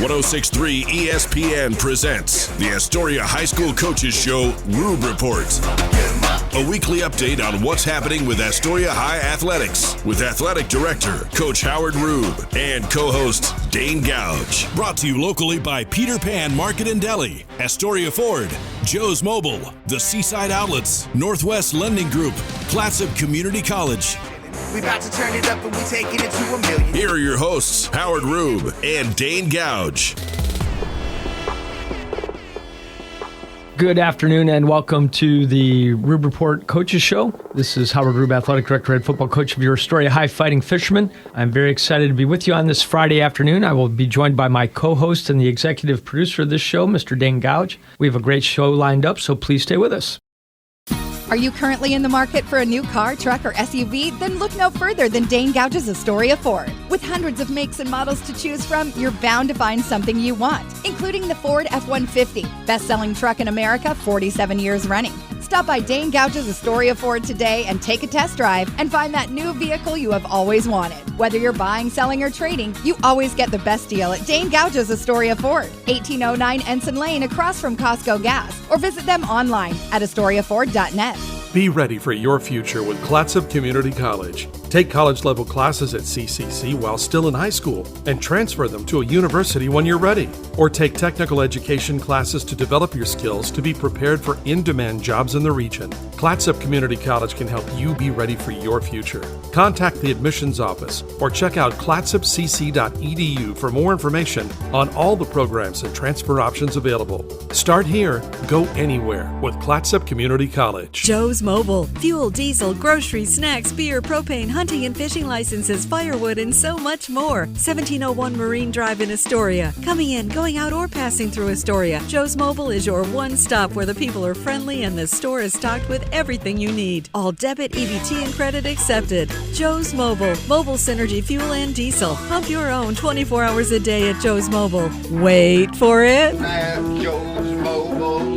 106.3 ESPN presents the Astoria High School Coaches Show Rube Report. A weekly update on what's happening with Astoria High Athletics with Athletic Director Coach Howard Rube and co-host Dane Gough. Brought to you locally by Peter Pan Market and Deli, Astoria Ford, Joe's Mobile, the Seaside Outlets, Northwest Lending Group, Clatsop Community College. We about to turn it up and we taking it to $1 million. Here are your hosts, Howard Rube and Dane Gough. Good afternoon and welcome to the Rube Report Coaches Show. This is Howard Rube, Athletic Director, Head Football Coach of your Astoria High Fighting Fishermen. I'm very excited to be with you on this Friday afternoon. I will be joined by my co-host and the executive producer of this show, Mr. Dane Gough. We have a great show lined up, so please stay with us. Are you currently in the market for a new car, truck, or SUV? Then look no further than Dane Gough's Astoria Ford. With hundreds of makes and models to choose from, you're bound to find something you want, including the Ford F-150, best-selling truck in America, 47 years running. Stop by Dane Gough's Astoria Ford today and take a test drive and find that new vehicle you have always wanted. Whether you're buying, selling, or trading, you always get the best deal at Dane Gough's Astoria Ford, 1809 Ensign Lane across from Costco Gas, or visit them online at astoriaford.net. Be ready for your future with Clatsop Community College. Take college-level classes at CCC while still in high school and transfer them to a university when you're ready. Or take technical education classes to develop your skills to be prepared for in-demand jobs in the region. Clatsop Community College can help you be ready for your future. Contact the admissions office or check out clatsopcc.edu for more information on all the programs and transfer options available. Start here, go anywhere with Clatsop Community College. Joe's Mobile. Fuel, diesel, groceries, snacks, beer, propane, hunting and fishing licenses, firewood, and so much more. 1701 Marine Drive in Astoria. Coming in, going out, or passing through Astoria, Joe's Mobile is your one stop where the people are friendly and the store is stocked with everything you need. All debit, EBT, and credit accepted. Joe's Mobile. Mobile Synergy Fuel and Diesel. Pump your own 24 hours a day at Joe's Mobile. Wait for it. Joe's Mobile.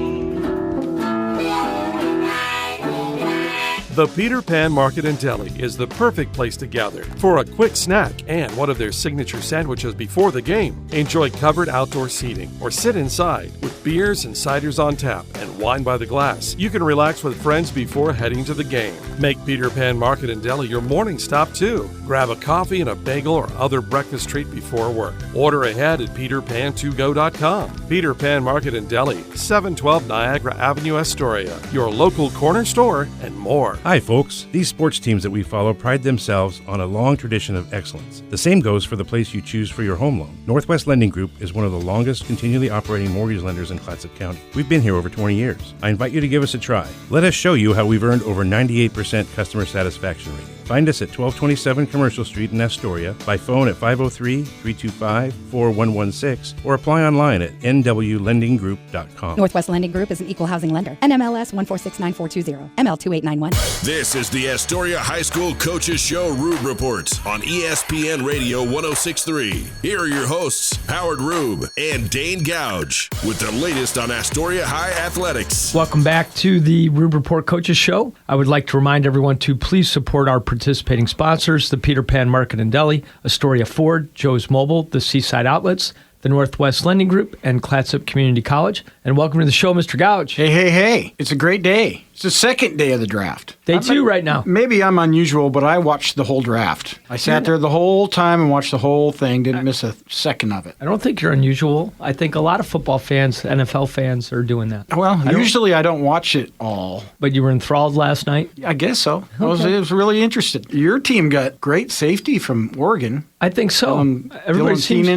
The Peter Pan Market and Deli is the perfect place to gather for a quick snack and one of their signature sandwiches before the game. Enjoy covered outdoor seating or sit inside with beers and ciders on tap and wine by the glass. You can relax with friends before heading to the game. Make Peter Pan Market and Deli your morning stop too. Grab a coffee and a bagel or other breakfast treat before work. Order ahead at peterpan2go.com. Peter Pan Market and Deli, 712 Niagara Avenue, Astoria. Your local corner store and more. Hi folks, these sports teams that we follow pride themselves on a long tradition of excellence. The same goes for the place you choose for your home loan. Northwest Lending Group is one of the longest continually operating mortgage lenders in Clatsop County. We've been here over 20 years. I invite you to give us a try. Let us show you how we've earned over 98% customer satisfaction rating. Find us at 1227 Commercial Street in Astoria, by phone at 503-325-4116, or apply online at nwlendinggroup.com. Northwest Lending Group is an equal housing lender. NMLS 1469420, ML2891. This is the Astoria High School Coaches Show Rube Report on ESPN Radio 106.3. Here are your hosts, Howard Rube and Dane Gough, with the latest on Astoria High Athletics. Welcome back to the Rube Report Coaches Show. I would like to remind everyone to please support our participating sponsors, the Peter Pan Market and Deli, Astoria Ford, Joe's Mobile, the Seaside Outlets, the Northwest Lending Group, and Clatsop Community College. And welcome to the show, Mr. Gough. Hey. It's a great day. It's the second day of the draft. Day two right now. Maybe I'm unusual, but I watched the whole draft. I sat there the whole time and watched the whole thing. Didn't miss a second of it. I don't think you're unusual. I think a lot of football fans, NFL fans, are doing that. Well, usually I don't watch it all. But you were enthralled last night? I guess so. Okay. I was really interested. Your team got great safety from Oregon. I think so. Everybody seems...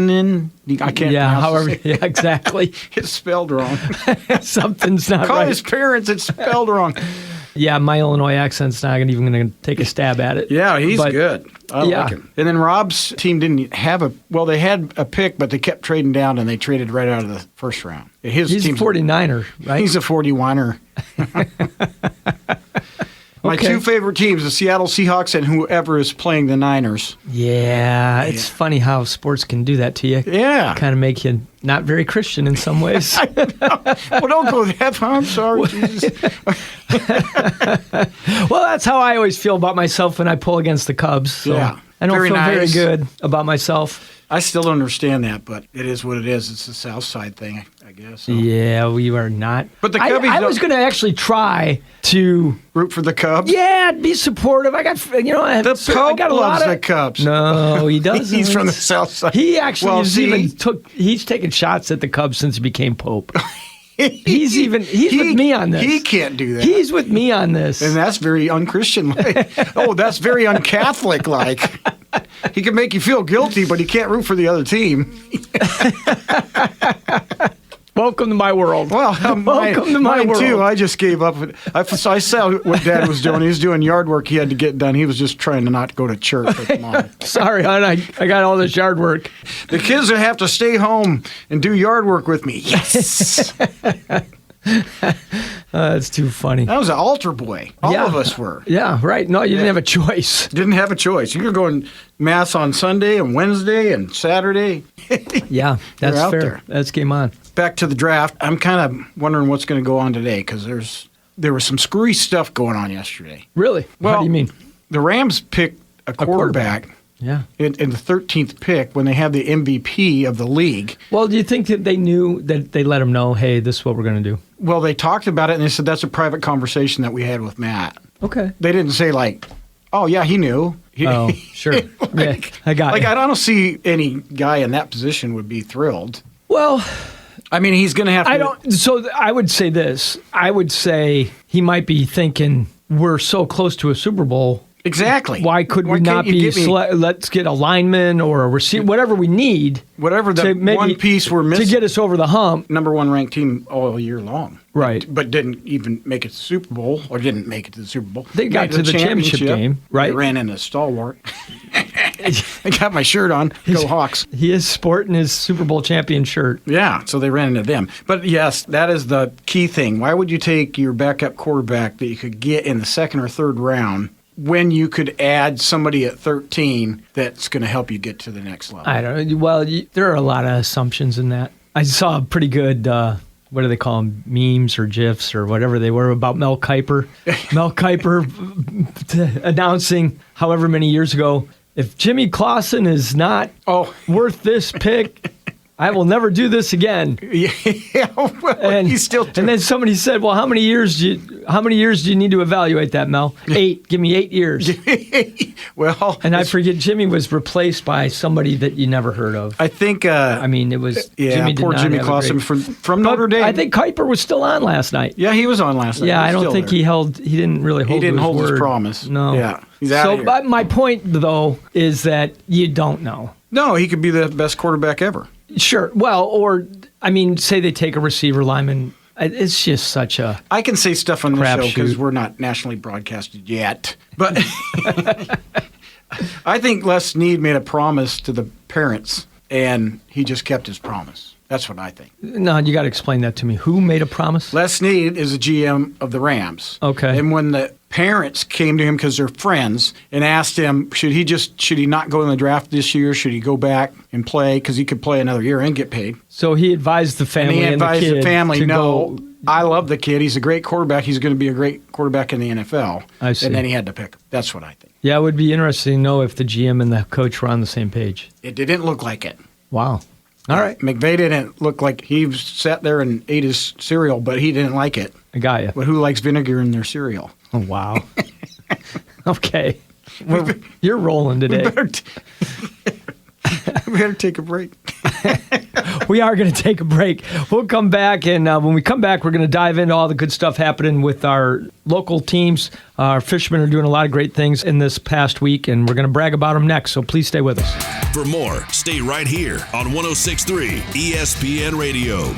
I can't pronounce it. Yeah, exactly. It's spelled wrong. Something's not Call right. his parents, it's spelled wrong. Yeah, my Illinois accent's not even going to take a stab at it. Yeah, he's good. I like him. And then Rob's team didn't have they had a pick, but they kept trading down, and they traded right out of the first round. He's a 49er, right? He's a 41er. My two favorite teams, the Seattle Seahawks and whoever is playing the Niners. Yeah, it's funny how sports can do that to you. Yeah. Kind of make you not very Christian in some ways. I know. Well, don't go that far. I'm sorry, Jesus. Well, that's how I always feel about myself when I pull against the Cubs. So. Yeah. I don't Very feel nice. very good about myself. I still don't understand that, but it is what it is. It's a South Side thing, I guess. So. Yeah, we are not. But the Cubbies I was going to actually try to root for the Cubs. Yeah, be supportive. I got I got a lot loves of the Cubs. No, he doesn't. He's from the South Side. He actually Well, he's taken shots at the Cubs since he became Pope. He's with me on this. He can't do that. He's with me on this. And that's very unchristian-like. Oh, that's very un-Catholic-like. He can make you feel guilty, but he can't root for the other team. Welcome to my world. Well, welcome to my mine world. too. I just gave up. I saw what Dad was doing. He was doing yard work he had to get done. He was just trying to not go to church with Mom. Sorry, hon. I got all this yard work. The kids that have to stay home and do yard work with me. Yes. That's too funny. That was an altar boy. All of us were. Yeah, right. No, you didn't have a choice. Didn't have a choice. You were going Mass on Sunday and Wednesday and Saturday. Yeah, that's out fair. there. That's game on. Back to the draft. I'm kind of wondering what's going to go on today because there was some screwy stuff going on yesterday. Really? Well, How do you mean? The Rams picked a quarterback. Yeah. In the 13th pick when they had the MVP of the league. Well, do you think that they knew that they let him know, hey, this is what we're going to do? Well, they talked about it and they said that's a private conversation that we had with Matt. Okay. They didn't say like, oh, yeah, he knew. Oh, sure. Yeah, I got it. I don't see any guy in that position would be thrilled. Well, I mean, he's going to have to. So I would say this. I would say he might be thinking, we're so close to a Super Bowl. Exactly. Why could we not be? Let's get a lineman or a receiver, whatever we need. Whatever the one piece we're missing to get us over the hump. Number one ranked team all year long. Right. But didn't even make it to the Super Bowl or didn't make it to the Super Bowl. They got to the championship game, right? They ran in a stalwart. I got my shirt on. Go Hawks. He is sporting his Super Bowl champion shirt. Yeah, so they ran into them. But yes, that is the key thing. Why would you take your backup quarterback that you could get in the second or third round when you could add somebody at 13 that's going to help you get to the next level? I don't know. Well, there are a lot of assumptions in that. I saw a pretty good, what do they call them, memes or GIFs or whatever they were about Mel Kiper. Mel Kiper announcing however many years ago, if Jimmy Clausen is not worth this pick, I will never do this again. Yeah, well, and he's still. And then somebody said, "Well, how many years do you need to evaluate that, Mel? 8. Give me 8 years." Well, and I forget Jimmy was replaced by somebody that you never heard of. I think. I mean, it was Jimmy. Poor Jimmy Clausen from Notre Dame. I think Kiper was still on last night. Yeah, he was on last night. Yeah, I don't think he didn't really hold. He didn't hold his his promise. No. Yeah, he's out of here. But my point though is that you don't know. No, he could be the best quarterback ever. Sure. Well, or, I mean, say they take a receiver lineman. It's just such a I can say stuff on this show because shoot. we're not nationally broadcasted yet. But I think Les Snead made a promise to the parents, and he just kept his promise. That's what I think. No, you got to explain that to me. Who made a promise? Les Snead is the GM of the Rams. Okay. And when the parents came to him because they're friends and asked him, should he not go in the draft this year? Should he go back and play? Because he could play another year and get paid. So he advised the family and he advised the kid the family, no, go. I love the kid. He's a great quarterback. He's going to be a great quarterback in the NFL. I see. And then he had to pick him. That's what I think. Yeah, it would be interesting to know if the GM and the coach were on the same page. It didn't look like it. Wow. All right. McVay didn't look like he sat there and ate his cereal, but he didn't like it. I got you. But who likes vinegar in their cereal? Oh, wow. Okay. You're rolling today. We better take a break. We are going to take a break. We'll come back, and when we come back, we're going to dive into all the good stuff happening with our local teams. Our fishermen are doing a lot of great things in this past week, and we're going to brag about them next, so please stay with us. For more, stay right here on 106.3 ESPN Radio.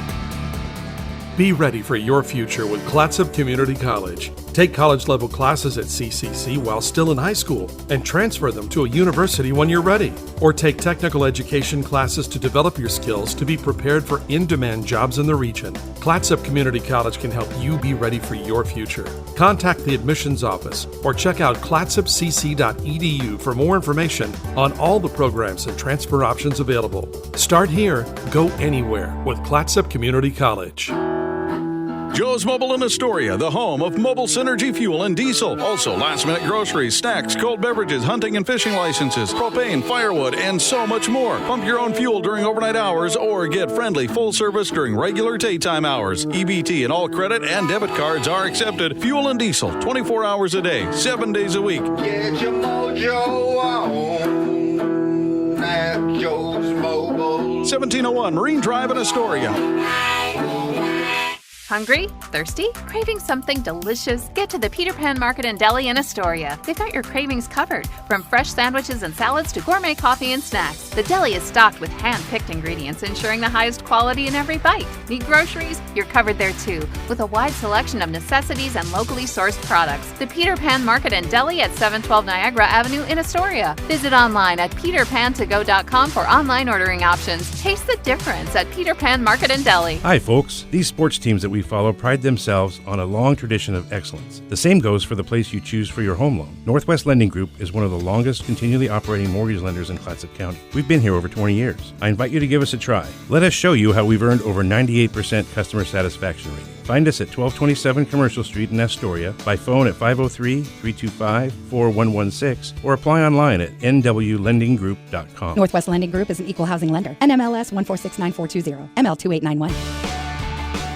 Be ready for your future with Clatsop Community College. Take college-level classes at CCC while still in high school and transfer them to a university when you're ready. Or take technical education classes to develop your skills to be prepared for in-demand jobs in the region. Clatsop Community College can help you be ready for your future. Contact the admissions office or check out clatsopcc.edu for more information on all the programs and transfer options available. Start here, go anywhere with Clatsop Community College. Joe's Mobile in Astoria, the home of mobile synergy fuel and diesel. Also, last-minute groceries, snacks, cold beverages, hunting and fishing licenses, propane, firewood, and so much more. Pump your own fuel during overnight hours or get friendly full service during regular daytime hours. EBT and all credit and debit cards are accepted. Fuel and diesel, 24 hours a day, 7 days a week. Get your mojo on at Joe's Mobile. 1701 Marine Drive in Astoria. Hungry? Thirsty? Craving something delicious? Get to the Peter Pan Market and Deli in Astoria. They've got your cravings covered, from fresh sandwiches and salads to gourmet coffee and snacks. The deli is stocked with hand-picked ingredients, ensuring the highest quality in every bite. Need groceries? You're covered there too, with a wide selection of necessities and locally sourced products. The Peter Pan Market and Deli at 712 Niagara Avenue in Astoria. Visit online at peterpantogo.com for online ordering options. Taste the difference at Peter Pan Market and Deli. Hi, folks. These sports teams that we follow pride themselves on a long tradition of excellence. The same goes for the place you choose for your home loan. Northwest Lending Group is one of the longest continually operating mortgage lenders in Clatsop County. We've been here over 20 years. I invite you to give us a try. Let us show you how we've earned over 98% customer satisfaction rating. Find us at 1227 Commercial Street in Astoria, by phone at 503-325-4116, or apply online at nwlendinggroup.com. Northwest Lending Group is an equal housing lender. NMLS 1469420, ML2891.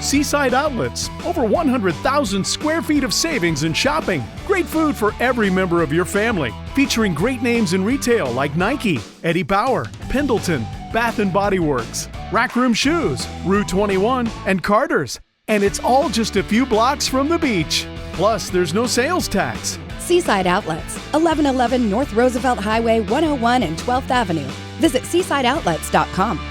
Seaside Outlets, over 100,000 square feet of savings and shopping. Great food for every member of your family. Featuring great names in retail like Nike, Eddie Bauer, Pendleton, Bath & Body Works, Rack Room Shoes, Rue 21, and Carter's. And it's all just a few blocks from the beach. Plus, there's no sales tax. Seaside Outlets, 1111 North Roosevelt Highway 101 and 12th Avenue. Visit seasideoutlets.com.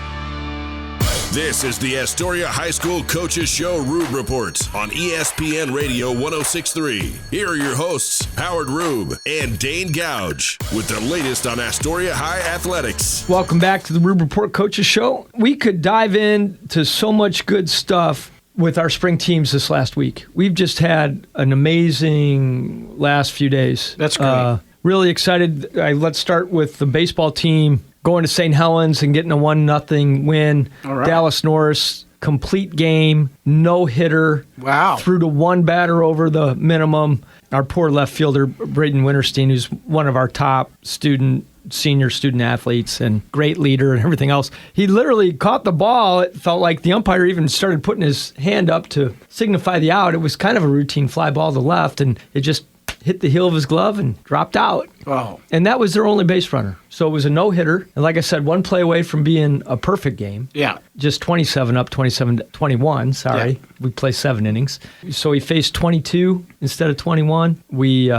This is the Astoria High School Coaches Show Rube Report on ESPN Radio 106.3. Here are your hosts, Howard Rube and Dane Gough, with the latest on Astoria High Athletics. Welcome back to the Rube Report Coaches Show. We could dive into so much good stuff with our spring teams this last week. We've just had an amazing last few days. That's great. Really excited. Let's start with the baseball team going to St. Helens and getting a 1-0 win. All right. Dallas Norris, complete game, no hitter. Wow. Threw to one batter over the minimum. Our poor left fielder, Braden Winterstein, who's one of our top senior student athletes and great leader and everything else. He literally caught the ball. It felt like the umpire even started putting his hand up to signify the out. It was kind of a routine fly ball to left, and it just hit the heel of his glove and dropped out. Wow. And that was their only base runner. So it was a no-hitter. And like I said, one play away from being a perfect game. Yeah. Just 27 up, 27-21, sorry. Yeah. We play 7 innings. So he faced 22 instead of 21. We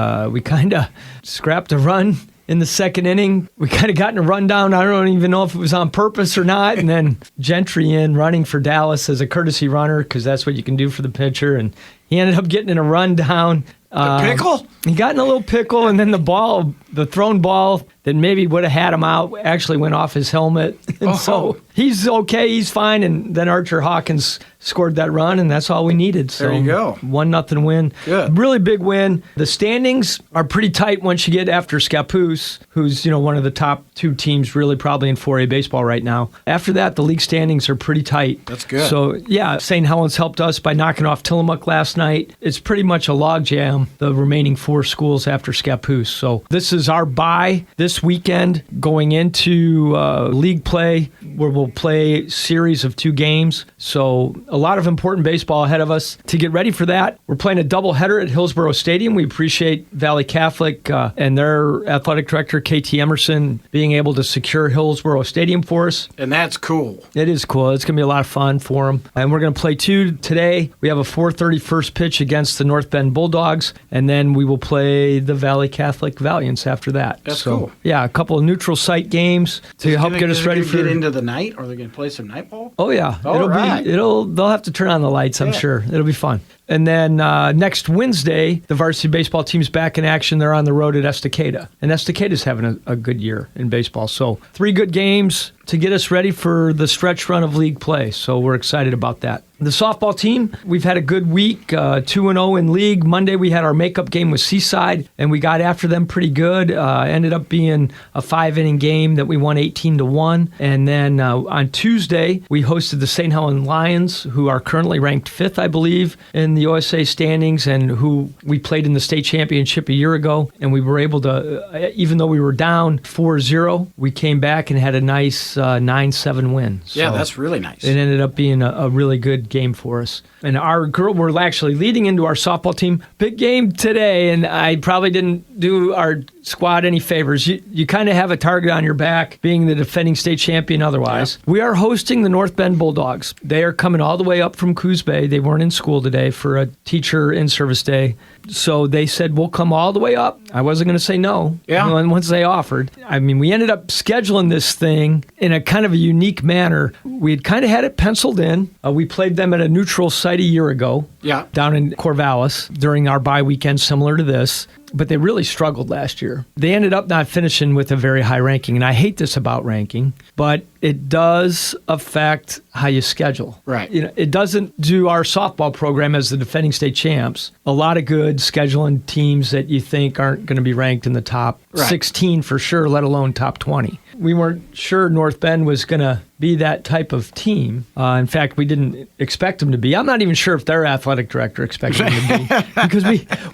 kind of scrapped a run in the second inning. We kind of got in a rundown. I don't even know if it was on purpose or not. And then Gentry in running for Dallas as a courtesy runner, because that's what you can do for the pitcher. And he ended up getting in a rundown. The pickle? He got in a little pickle, and then the thrown ball that maybe would have had him out actually went off his helmet. And so he's okay, he's fine. And then Archer Hawkins scored that run, and that's all we needed. So there you go. 1-0 win. Good. Really big win. The standings are pretty tight once you get after Scappoose, who's one of the top 2 teams really probably in 4A baseball right now. After that, the league standings are pretty tight. That's good. So, yeah, St. Helens helped us by knocking off Tillamook last night. It's pretty much a logjam, the remaining 4 schools after Scappoose. So this is our bye this weekend going into league play, where we'll play series of 2 games. So a lot of important baseball ahead of us. To get ready for that, we're playing a doubleheader at Hillsborough Stadium. We appreciate Valley Catholic and their athletic director, KT Emerson, being able to secure Hillsborough Stadium for us. And that's cool. It is cool. It's going to be a lot of fun for them. And we're going to play 2 today. We have a 4:30 first pitch against the North Bend Bulldogs, and then we will play the Valley Catholic Valiants after that. That's cool. Yeah, a couple of neutral site games to help get us ready for. Get into the night? Are they going to play some night ball? Oh yeah, They'll have to turn on the lights. I'm sure it'll be fun. And then next Wednesday, the varsity baseball team's back in action. They're on the road at Estacada. And Estacada's having a good year in baseball. So 3 good games to get us ready for the stretch run of league play. So we're excited about that. The softball team, we've had a good week, 2-0 in league. Monday we had our makeup game with Seaside, and we got after them pretty good. Ended up being a 5-inning game that we won 18-1. And then on Tuesday, we hosted the St. Helens Lions, who are currently ranked 5th, I believe, in the USA standings, and who we played in the state championship a year ago. And we were able to, even though we were down 4-0, we came back and had a nice 9-7 win. So yeah, that's really nice. It ended up being a really good game for us. And we're actually leading into our softball team. Big game today, and I probably didn't do our squad any favors. You kind of have a target on your back, being the defending state champion otherwise. Yeah. We are hosting the North Bend Bulldogs. They are coming all the way up from Coos Bay. They weren't in school today for a teacher in-service day. So they said, we'll come all the way up. I wasn't going to say no. Yeah. Once they offered. I mean, we ended up scheduling this thing in a kind of a unique manner. We had kind of had it penciled in. We played them at a neutral site a year ago. Yeah. Down in Corvallis during our bye weekend, similar to this. But they really struggled last year. They ended up not finishing with a very high ranking. And I hate this about ranking, but it does affect how you schedule. Right. It doesn't do our softball program as the defending state champs a lot of good scheduling teams that you think aren't going to be ranked in the top 16 for sure, let alone top 20. We weren't sure North Bend was going to be that type of team. In fact, we didn't expect them to be. I'm not even sure if their athletic director expected them to be. Because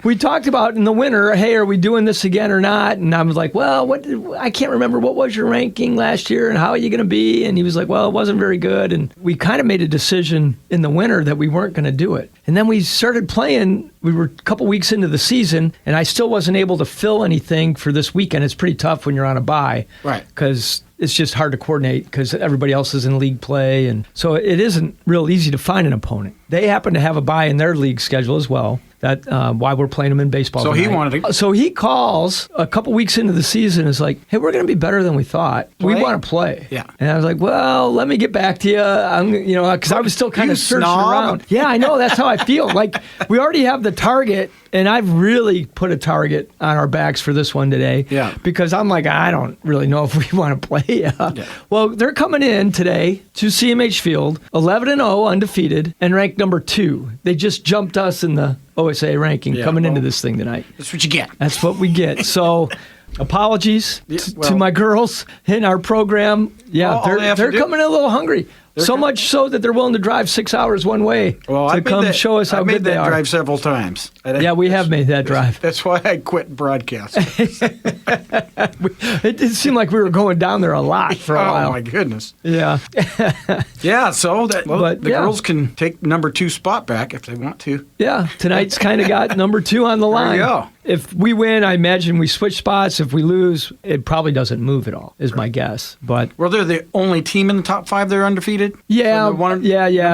we talked about in the winter, hey, are we doing this again or not? And I was like, well, I can't remember. What was your ranking last year and how are you going to be? And he was like, well, it wasn't very good. And we kind of made a decision in the winter that we weren't going to do it. And then we started playing. We were a couple weeks into the season, and I still wasn't able to fill anything for this weekend. It's pretty tough when you're on a bye. Right. Because it's just hard to coordinate because everybody else is in league play. And so it isn't real easy to find an opponent. They happen to have a bye in their league schedule as well. That's why we're playing them in baseball So tonight. he wanted to... So he calls a couple weeks into the season and is like, hey, we're going to be better than we thought. We want to play. Yeah. And I was like, well, let me get back to you. Because I was still kind of searching around. Yeah, I know. That's how I feel. Like, we already have the target, and I've really put a target on our backs for this one today. Yeah. Because I'm like, I don't really know if we want to play. Yeah. Well, they're coming in today to CMH Field, 11-0, undefeated, and ranked number 2. They just jumped us in the OSA ranking coming into this thing tonight. That's what you get. That's what we get. So apologies to my girls in our program. Yeah, they're coming in a little hungry. So much so that they're willing to drive 6 hours one way to come show us how good they are. I've made that drive several times. Yeah, we have made that drive. That's why I quit broadcasting. It did seem like we were going down there a lot for a while. Oh, my goodness. Yeah. Yeah, so the girls can take number 2 spot back if they want to. Yeah, tonight's kind of got number 2 on the line. There you go. If we win, I imagine we switch spots. If we lose, it probably doesn't move at all, is my guess. But they're the only team in the top 5 that are undefeated? Yeah, so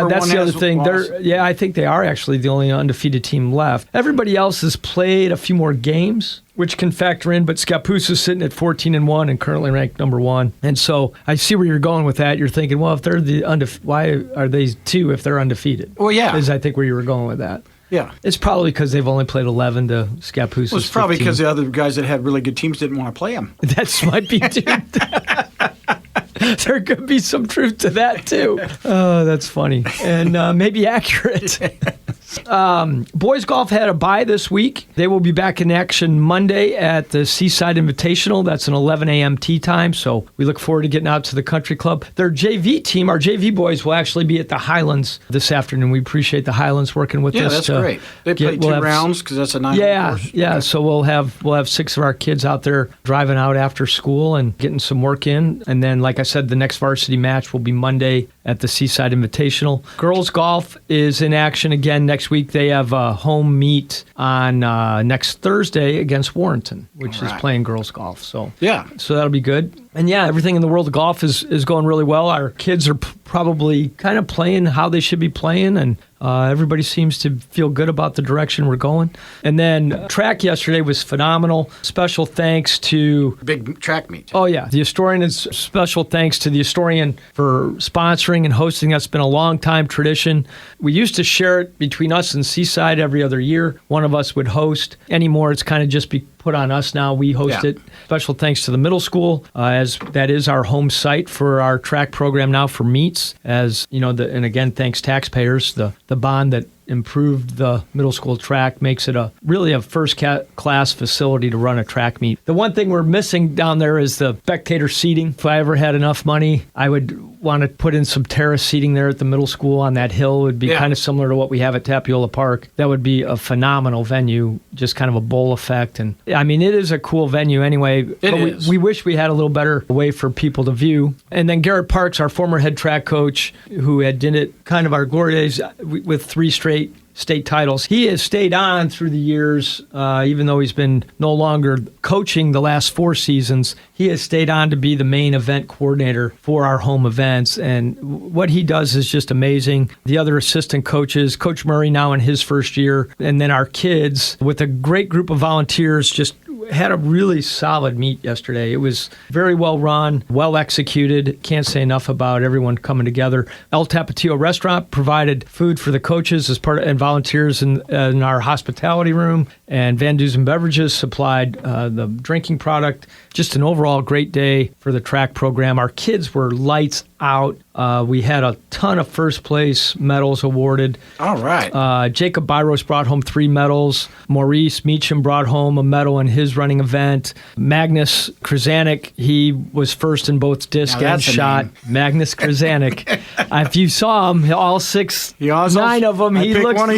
that's the other thing. I think they are actually the only undefeated team left. Everybody else has played a few more games, which can factor in, but Scappoose is sitting at 14-1 and currently ranked number 1. And so I see where you're going with that. You're thinking, well, if they're why are they 2 if they're undefeated? Well, yeah. Is I think where you were going with that. Yeah. It's probably because they've only played 11 to Scappoose. Well, it's probably because the other guys that had really good teams didn't want to play them. That might be too. There could be some truth to that, too. Oh, that's funny. And maybe accurate. Boys golf had a bye this week. They will be back in action Monday at the Seaside Invitational. That's an 11 a.m. tee time, so we look forward to getting out to the country club. Their JV team, our JV boys, will actually be at the Highlands this afternoon. We appreciate the Highlands working with us. Yeah, that's great. They play 2 rounds because that's a 9-hole course. Yeah, okay. So we'll have 6 of our kids out there driving out after school and getting some work in. And then, like I said, the next varsity match will be Monday at the Seaside Invitational. Girls golf is in action again next week. They have a home meet on next Thursday against Warrenton, which is playing girls golf. So that'll be good. And yeah, everything in the world of golf is going really well. Our kids are probably kind of playing how they should be playing, and everybody seems to feel good about the direction we're going. And then track yesterday was phenomenal. Special thanks to... Big track meet. Oh, yeah. The Astorian is special thanks to the Astorian for sponsoring and hosting us. It's been a long time tradition. We used to share it between us and Seaside every other year. One of us would host. Anymore, it's kind of just be put on us now. We host it. Special thanks to the middle school, as that is our home site for our track program now for meets. As you know, and again, thanks taxpayers. The bond that improved the middle school track makes it really a first-class facility to run a track meet. The one thing we're missing down there is the spectator seating. If I ever had enough money, I would want to put in some terrace seating there at the middle school on that hill. It would be kind of similar to what we have at Tapiola Park. That would be a phenomenal venue, just kind of a bowl effect. And I mean, it is a cool venue anyway. We wish we had a little better way for people to view. And then Garrett Parks, our former head track coach, who had did it kind of our glory days with 3 straight state titles. He has stayed on through the years, even though he's been no longer coaching the last 4 seasons. He has stayed on to be the main event coordinator for our home events, and what he does is just amazing. The other assistant coaches, Coach Murray now in his first year, and then our kids with a great group of volunteers just had a really solid meet yesterday. It was very well run, well executed. Can't say enough about everyone coming together. El Tapatio Restaurant provided food for the coaches as part of, and volunteers in our hospitality room, and Van Dusen Beverages supplied the drinking product. Just an overall great day for the track program. Our kids were lights out. We had a ton of first place medals awarded. All right. Jacob Byros brought home 3 medals. Maurice Meacham brought home a medal in his running event. Magnus Krasanik, he was first in both disc and shot. Magnus Krasanik. If you saw him, all 9 of them, he looks like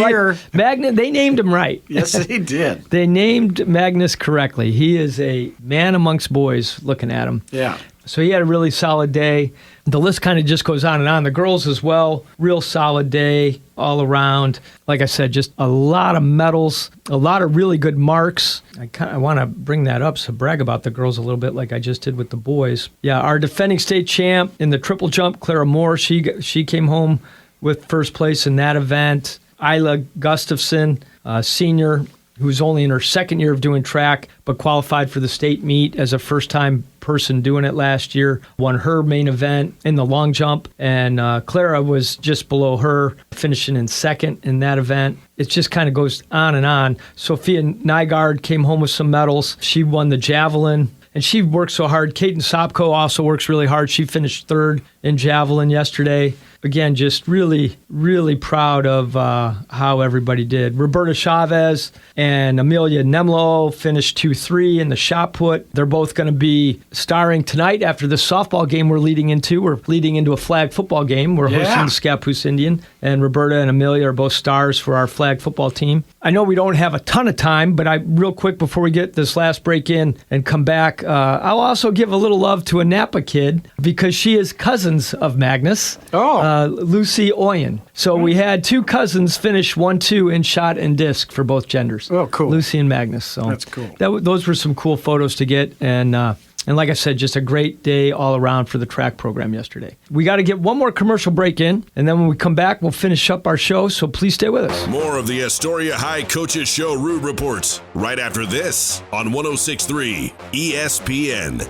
Magnus. They named him right. Yes, they did. They named Magnus correctly. He is a man amongst boys looking at him. Yeah. So he had a really solid day. The list kind of just goes on and on. The girls as well, real solid day all around. Like I said, just a lot of medals, a lot of really good marks. I want to bring that up, so brag about the girls a little bit like I just did with the boys. Yeah, our defending state champ in the triple jump, Clara Moore, she came home with first place in that event. Isla Gustafson, senior, who's only in her second year of doing track, but qualified for the state meet as a first-time person doing it last year, won her main event in the long jump, and Clara was just below her, finishing in second in that event. It just kind of goes on and on. Sophia Nygaard came home with some medals. She won the javelin, and she worked so hard. Kaiten Sopko also works really hard. She finished third in javelin yesterday. Again, just really, really proud of how everybody did. Roberta Chavez and Amelia Nemlo finished 2-3 in the shot put. They're both going to be starring tonight after the softball game we're leading into. We're leading into a flag football game. We're hosting the Scappoose Indian, and Roberta and Amelia are both stars for our flag football team. I know we don't have a ton of time, but real quick before we get this last break in and come back, I'll also give a little love to a Napa kid because she is cousins of Magnus. Lucy Oyen. So we had 2 cousins finish 1-2 in shot and disc for both genders. Oh, cool. Lucy and Magnus. So that's cool. Those were some cool photos to get, and like I said, just a great day all around for the track program yesterday. We got to get one more commercial break in, and then when we come back, we'll finish up our show, so please stay with us. More of the Astoria High Coaches Show Rube Reports right after this on 106.3 ESPN.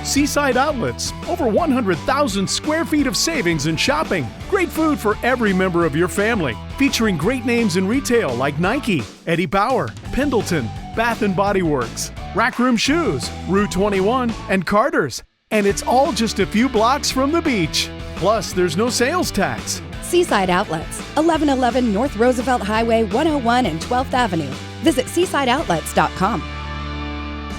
Seaside Outlets, over 100,000 square feet of savings and shopping. Great food for every member of your family. Featuring great names in retail like Nike, Eddie Bauer, Pendleton, Bath & Body Works, Rack Room Shoes, Rue 21, and Carter's. And it's all just a few blocks from the beach. Plus, there's no sales tax. Seaside Outlets, 1111 North Roosevelt Highway 101 and 12th Avenue. Visit seasideoutlets.com.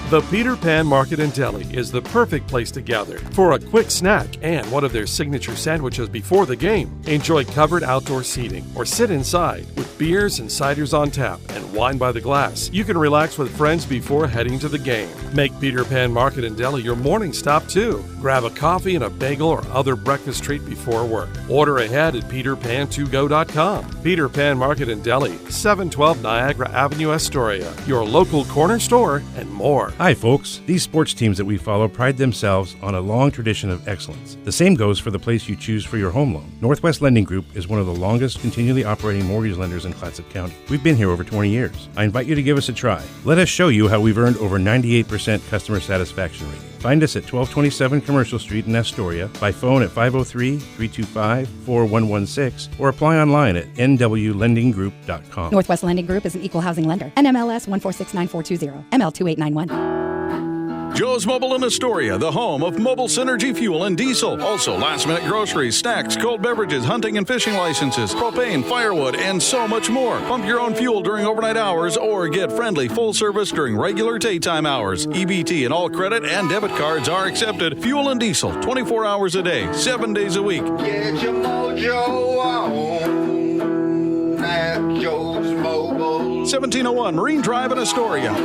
The Peter Pan Market and Deli is the perfect place to gather for a quick snack and one of their signature sandwiches before the game. Enjoy covered outdoor seating or sit inside with beers and ciders on tap and wine by the glass. You can relax with friends before heading to the game. Make Peter Pan Market and Deli your morning stop too. Grab a coffee and a bagel or other breakfast treat before work. Order ahead at peterpan2go.com. Peter Pan Market and Deli, 712 Niagara Avenue, Astoria. Your local corner store and more. Hi, folks. These sports teams that we follow pride themselves on a long tradition of excellence. The same goes for the place you choose for your home loan. Northwest Lending Group is one of the longest continually operating mortgage lenders in Clatsop County. We've been here over 20 years. I invite you to give us a try. Let us show you how we've earned over 98% customer satisfaction rating. Find us at 1227 Commercial Street in Astoria, by phone at 503-325-4116, or apply online at nwlendinggroup.com. Northwest Lending Group is an equal housing lender. NMLS 1469420, ML2891. Joe's Mobile in Astoria, the home of mobile synergy fuel and diesel. Also, last-minute groceries, snacks, cold beverages, hunting and fishing licenses, propane, firewood, and so much more. Pump your own fuel during overnight hours or get friendly full service during regular daytime hours. EBT and all credit and debit cards are accepted. Fuel and diesel, 24 hours a day, 7 days a week. Get your mojo on at Joe's Mobile. 1701 Marine Drive in Astoria.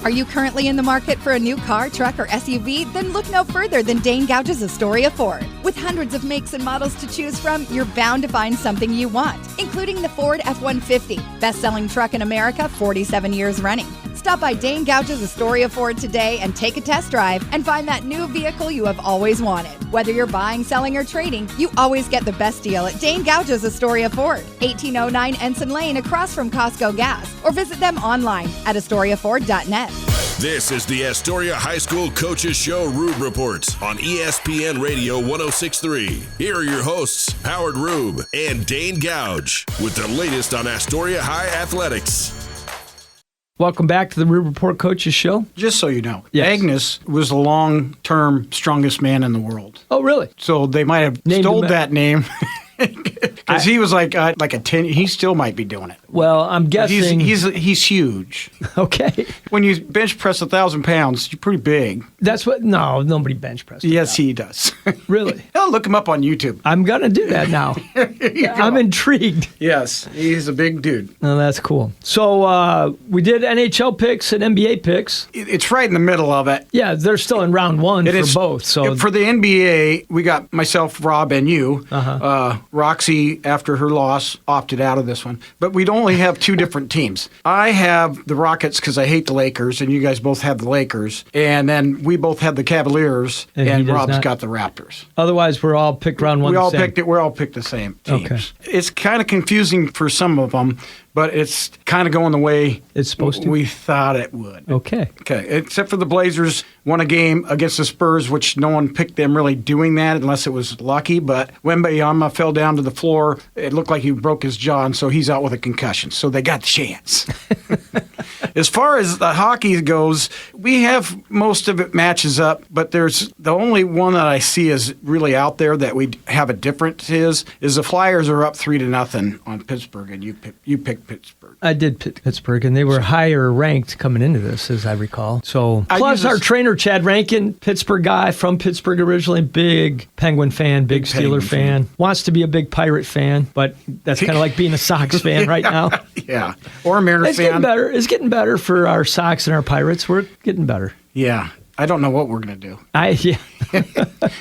Are you currently in the market for a new car, truck, or SUV? Then look no further than Dane Gough's Astoria Ford. With hundreds of makes and models to choose from, you're bound to find something you want, including the Ford F-150, best-selling truck in America, 47 years running. Stop by Dane Gough's Astoria Ford today and take a test drive and find that new vehicle you have always wanted. Whether you're buying, selling, or trading, you always get the best deal at Dane Gough's Astoria Ford, 1809 Ensign Lane across from Costco Gas, or visit them online at AstoriaFord.net. This is the Astoria High School Coaches Show Rube Report on ESPN Radio 106.3. Here are your hosts, Howard Rube and Dane Gough, with the latest on Astoria High Athletics. Welcome back to the Rube Report Coaches Show. Just so you know, Yes. Agnes was the long-term strongest man in the world. Oh, really? So they might have Named stole him that name. Because he was like a 10. He still might be doing it. Well, I'm guessing He's huge. Okay. When you bench press 1,000 pounds, you're pretty big. That's what. No, nobody bench pressed. Yes, he does. Really? I'll look him up on YouTube. I'm gonna do that now. I'm intrigued. Yes, he's a big dude. Oh, that's cool. So we did NHL picks and NBA picks. It's right in the middle of it. Yeah, they're still in round one for both. So for the NBA, we got myself, Rob, and you. Roxy, after her loss, opted out of this one. But we'd only have two different teams. I have the Rockets because I hate the Lakers, and you guys both have the Lakers. And then we both have the Cavaliers, and Rob's got the Raptors. Otherwise, we're all picked round one. We all picked the same teams. Okay. It's kind of confusing for some of them, but it's kind of going the way it's supposed to. We thought it would. Okay. Except for the Blazers won a game against the Spurs, which no one picked them really doing that unless it was lucky. But Wembanyama fell down to the floor. It looked like he broke his jaw, and so he's out with a concussion. So they got the chance. As far as the hockey goes, we have most of it matches up, but there's the only one that I see is really out there that we have a difference is the Flyers are up 3-0 on Pittsburgh, and you picked Pittsburgh. I did pick Pittsburgh, and they were higher ranked coming into this, as I recall. So plus our trainer Chad Rankin, Pittsburgh guy from Pittsburgh originally, big Penguin fan, big Steeler fan, wants to be a big Pirate fan, but that's kind of like being a Sox fan right now. Yeah, or a Mariners fan. It's getting better for our Sox and our Pirates. We're getting better. Yeah. I don't know what we're going to do.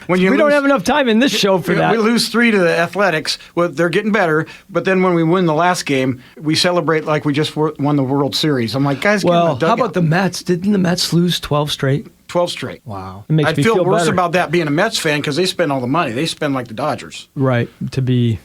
We don't have enough time in this show for that. We lose 3 to the Athletics. Well, they're getting better. But then when we win the last game, we celebrate like we just won the World Series. I'm like, guys, how about the Mets? Didn't the Mets lose 12 straight? 12 straight. Wow. I'd feel worse about that being a Mets fan because they spend all the money. They spend like the Dodgers. Right. I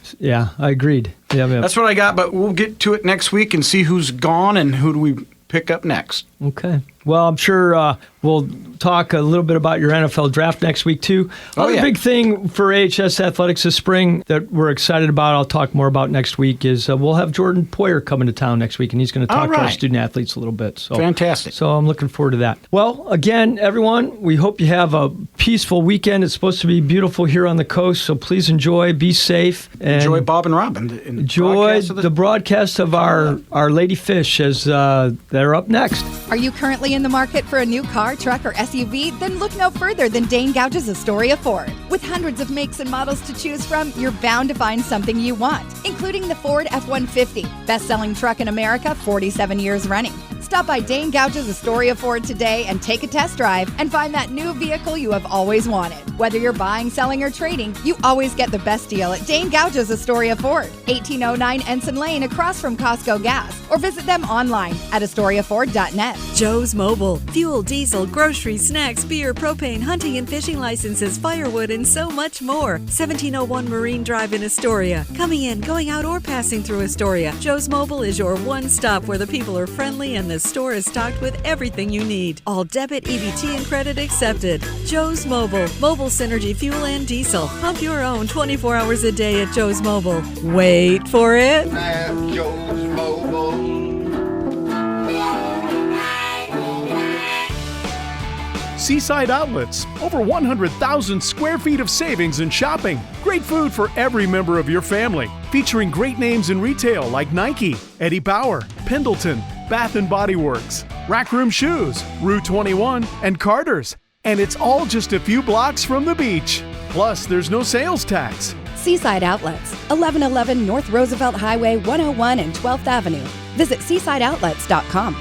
agreed. Yeah. That's what I got, but we'll get to it next week and see who's gone and who do we pick up next. Okay. Well, I'm sure we'll talk a little bit about your NFL draft next week, too. Another big thing for AHS Athletics this spring that we're excited about, I'll talk more about next week, is we'll have Jordan Poyer coming to town next week, and he's going to talk to our student athletes a little bit. So fantastic. So I'm looking forward to that. Well, again, everyone, we hope you have a peaceful weekend. It's supposed to be beautiful here on the coast, so please enjoy, be safe. And enjoy Bob and Rob. Enjoy the broadcast of our Lady Fish as they're up next. Are you currently in the market for a new car, truck, or SUV? Then look no further than Dane Gough's Astoria Ford. With hundreds of makes and models to choose from, you're bound to find something you want, including the Ford F-150, best-selling truck in America, 47 years running. Stop by Dane Gough's Astoria Ford today and take a test drive and find that new vehicle you have always wanted. Whether you're buying, selling, or trading, you always get the best deal at Dane Gough's Astoria Ford, 1809 Ensign Lane across from Costco Gas, or visit them online at AstoriaFord.net. Joe's Mobile. Fuel, diesel, groceries, snacks, beer, propane, hunting and fishing licenses, firewood, and so much more. 1701 Marine Drive in Astoria. Coming in, going out, or passing through Astoria, Joe's Mobile is your one stop where the people are friendly and the store is stocked with everything you need. All debit, EBT, and credit accepted. Joe's Mobile. Mobile Synergy Fuel and Diesel. Pump your own 24 hours a day at Joe's Mobile. Wait for it. At Joe's Mobile. Seaside Outlets, over 100,000 square feet of savings and shopping. Great food for every member of your family. Featuring great names in retail like Nike, Eddie Bauer, Pendleton, Bath & Body Works, Rack Room Shoes, Rue 21, and Carter's. And it's all just a few blocks from the beach. Plus, there's no sales tax. Seaside Outlets, 1111 North Roosevelt Highway 101 and 12th Avenue. Visit seasideoutlets.com.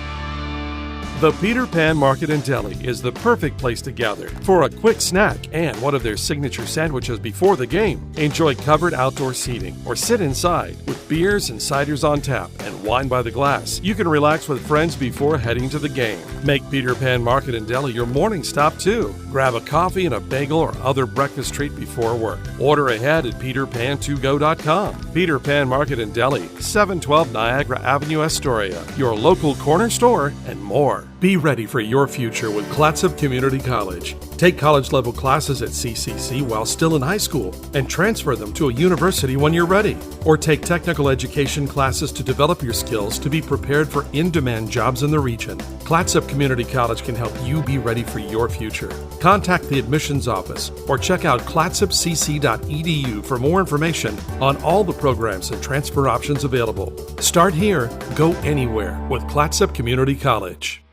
The Peter Pan Market and Deli is the perfect place to gather for a quick snack and one of their signature sandwiches before the game. Enjoy covered outdoor seating or sit inside with beers and ciders on tap and wine by the glass. You can relax with friends before heading to the game. Make Peter Pan Market and Deli your morning stop too. Grab a coffee and a bagel or other breakfast treat before work. Order ahead at peterpan2go.com. Peter Pan Market and Deli, 712 Niagara Avenue, Astoria. Your local corner store and more. Be ready for your future with Clatsop Community College. Take college-level classes at CCC while still in high school and transfer them to a university when you're ready. Or take technical education classes to develop your skills to be prepared for in-demand jobs in the region. Clatsop Community College can help you be ready for your future. Contact the admissions office or check out clatsopcc.edu for more information on all the programs and transfer options available. Start here, go anywhere with Clatsop Community College.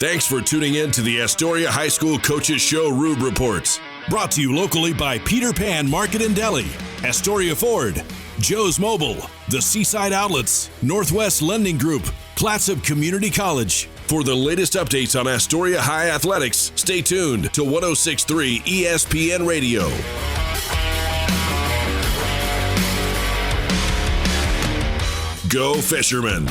Thanks for tuning in to the Astoria High School Coaches Show Rube Reports. Brought to you locally by Peter Pan Market and Deli, Astoria Ford, Joe's Mobile, the Seaside Outlets, Northwest Lending Group, Clatsop Community College. For the latest updates on Astoria High Athletics, stay tuned to 106.3 ESPN Radio. Go Fishermen!